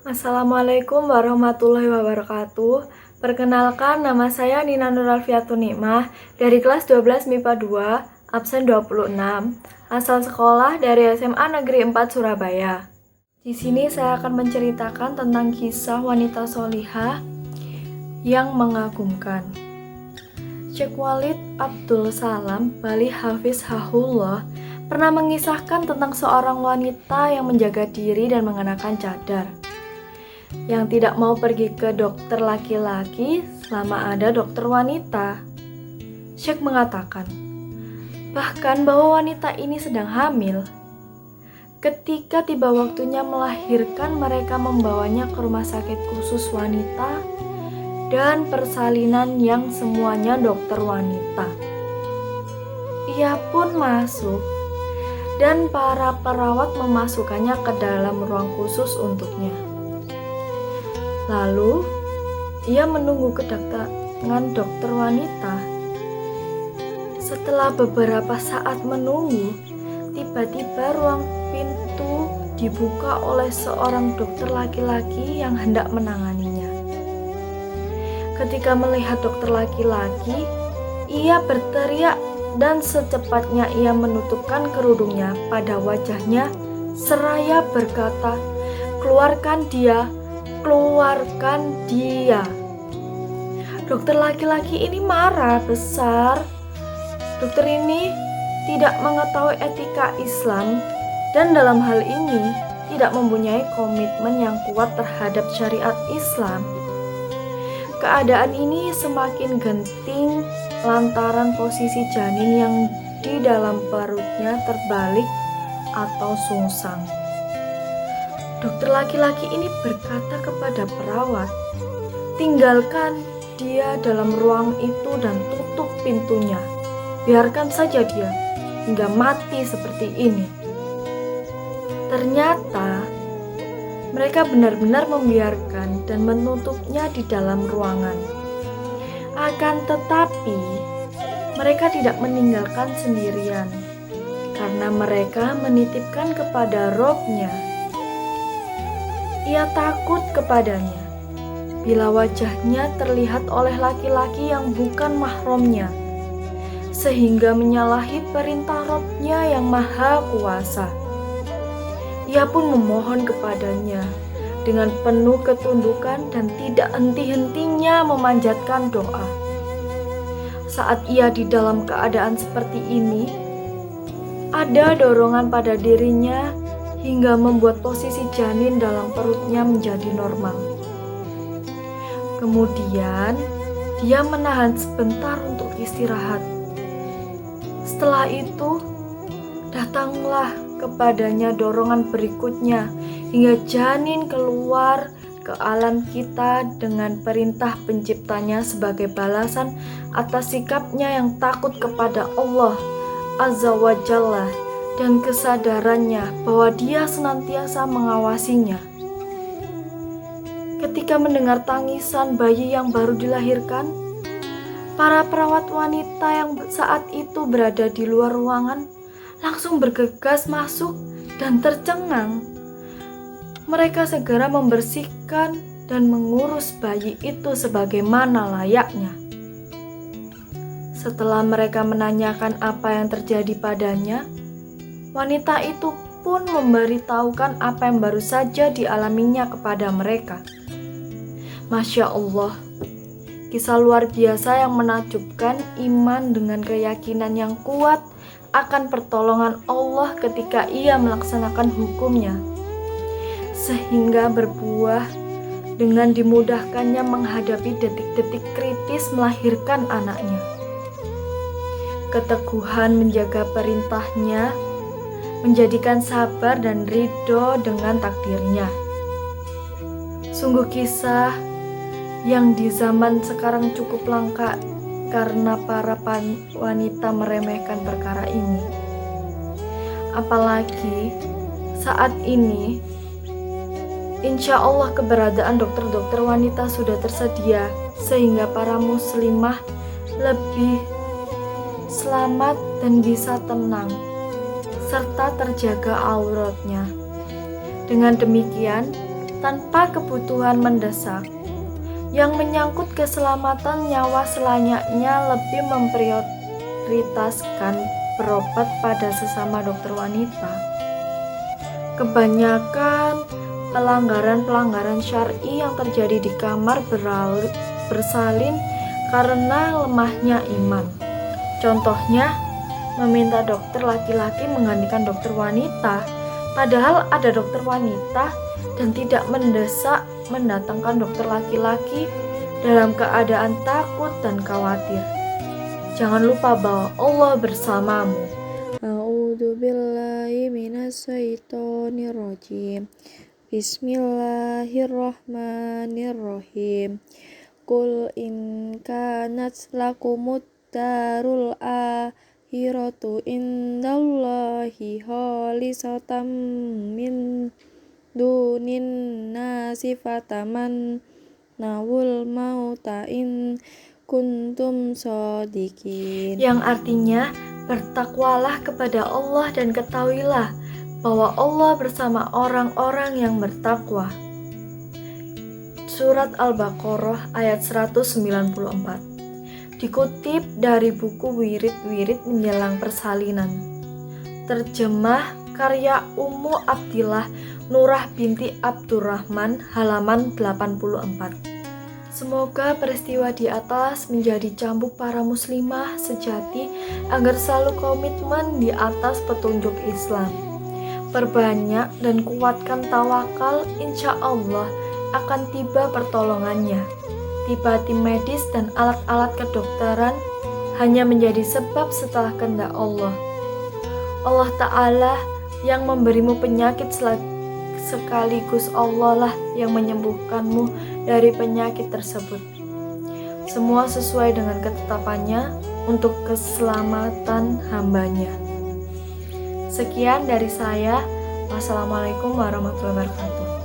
Assalamualaikum warahmatullahi wabarakatuh. Perkenalkan, nama saya Nina Nuralfiatun Nikmah dari kelas 12 MIPA 2, absen 26, asal sekolah dari SMA Negeri 4 Surabaya. Di sini saya akan menceritakan tentang kisah wanita solihah yang mengagumkan. Syekh Walid Abdul Salam Bali Hafiz Hahullah pernah mengisahkan tentang seorang wanita yang menjaga diri dan mengenakan cadar, yang tidak mau pergi ke dokter laki-laki selama ada dokter wanita. Syekh mengatakan, bahkan bahwa wanita ini sedang hamil. Ketika tiba waktunya melahirkan, mereka membawanya ke rumah sakit khusus wanita dan persalinan yang semuanya dokter wanita. Ia pun masuk dan para perawat memasukkannya ke dalam ruang khusus untuknya. Lalu, ia menunggu kedatangan dokter wanita. Setelah beberapa saat menunggu, tiba-tiba ruang pintu dibuka oleh seorang dokter laki-laki yang hendak menanganinya. Ketika melihat dokter laki-laki, ia berteriak dan secepatnya ia menutupkan kerudungnya pada wajahnya seraya berkata, "Keluarkan dia! Keluarkan dia!" Dokter laki-laki ini marah besar. Dokter ini tidak mengetahui etika Islam dan dalam hal ini tidak mempunyai komitmen yang kuat terhadap syariat Islam. Keadaan ini semakin genting lantaran posisi janin yang di dalam perutnya terbalik atau sungsang. Dokter laki-laki ini berkata kepada perawat, "Tinggalkan dia dalam ruang itu dan tutup pintunya. Biarkan saja dia hingga mati seperti ini." Ternyata mereka benar-benar membiarkan dan menutupnya di dalam ruangan. Akan tetapi mereka tidak meninggalkan sendirian karena mereka menitipkan kepada robnya. Ia takut kepadanya bila wajahnya terlihat oleh laki-laki yang bukan mahramnya, sehingga menyalahi perintah robnya yang maha kuasa. Ia pun memohon kepadanya dengan penuh ketundukan dan tidak henti-hentinya memanjatkan doa. Saat ia di dalam keadaan seperti ini, ada dorongan pada dirinya hingga membuat posisi janin dalam perutnya menjadi normal. Kemudian, dia menahan sebentar untuk istirahat. Setelah itu, datanglah kepadanya dorongan berikutnya hingga janin keluar ke alam kita dengan perintah penciptanya sebagai balasan atas sikapnya yang takut kepada Allah Azza wa Jalla dan kesadarannya bahwa dia senantiasa mengawasinya. Ketika mendengar tangisan bayi yang baru dilahirkan, para perawat wanita yang saat itu berada di luar ruangan langsung bergegas masuk dan tercengang. Mereka segera membersihkan dan mengurus bayi itu sebagaimana layaknya. Setelah mereka menanyakan apa yang terjadi padanya, wanita itu pun memberitahukan apa yang baru saja dialaminya kepada mereka. Masya Allah, kisah luar biasa yang menakjubkan, iman dengan keyakinan yang kuat akan pertolongan Allah ketika ia melaksanakan hukumnya, sehingga berbuah dengan dimudahkannya menghadapi detik-detik kritis melahirkan anaknya. Keteguhan menjaga perintahnya, menjadikan sabar dan ridho dengan takdirnya. Sungguh kisah yang di zaman sekarang cukup langka karena para wanita meremehkan perkara ini. Apalagi saat ini, insya Allah keberadaan dokter-dokter wanita sudah tersedia sehingga para muslimah lebih selamat dan bisa tenang serta terjaga auratnya. Dengan demikian, tanpa kebutuhan mendesak. Yang menyangkut keselamatan nyawa selayaknya lebih memprioritaskan berobat pada sesama dokter wanita. Kebanyakan pelanggaran-pelanggaran syar'i yang terjadi di kamar bersalin karena lemahnya iman. Contohnya, meminta dokter laki-laki menggantikan dokter wanita, padahal ada dokter wanita, dan tidak mendesak mendatangkan dokter laki-laki dalam keadaan takut dan khawatir. Jangan lupa bahwa Allah bersamamu. A'udzu billahi minasyaitonir rajim. Bismillahirrahmanirrahim. Qul in kanat lakumud darul akhiratu indallahi khalisatan min dunin nasi fataman nawul mauta in kuntum shodiqin. Yang artinya, bertakwalah kepada Allah dan ketahuilah bahwa Allah bersama orang-orang yang bertakwa. Surat Al-Baqarah ayat 194. Dikutip dari buku Wirid-Wirid Menjelang Persalinan. Terjemah karya Ummu Abdillah Nurah binti Abdurrahman, halaman 84. Semoga peristiwa di atas menjadi cambuk para muslimah sejati agar selalu komitmen di atas petunjuk Islam. Perbanyak dan kuatkan tawakal, insya Allah akan tiba pertolongannya. Tiba tim medis dan alat-alat kedokteran hanya menjadi sebab setelah kehendak Allah. Allah Ta'ala yang memberimu penyakit sekaligus Allah lah yang menyembuhkanmu dari penyakit tersebut. Semua sesuai dengan ketetapannya untuk keselamatan hambanya. Sekian dari saya. Wassalamualaikum warahmatullahi wabarakatuh.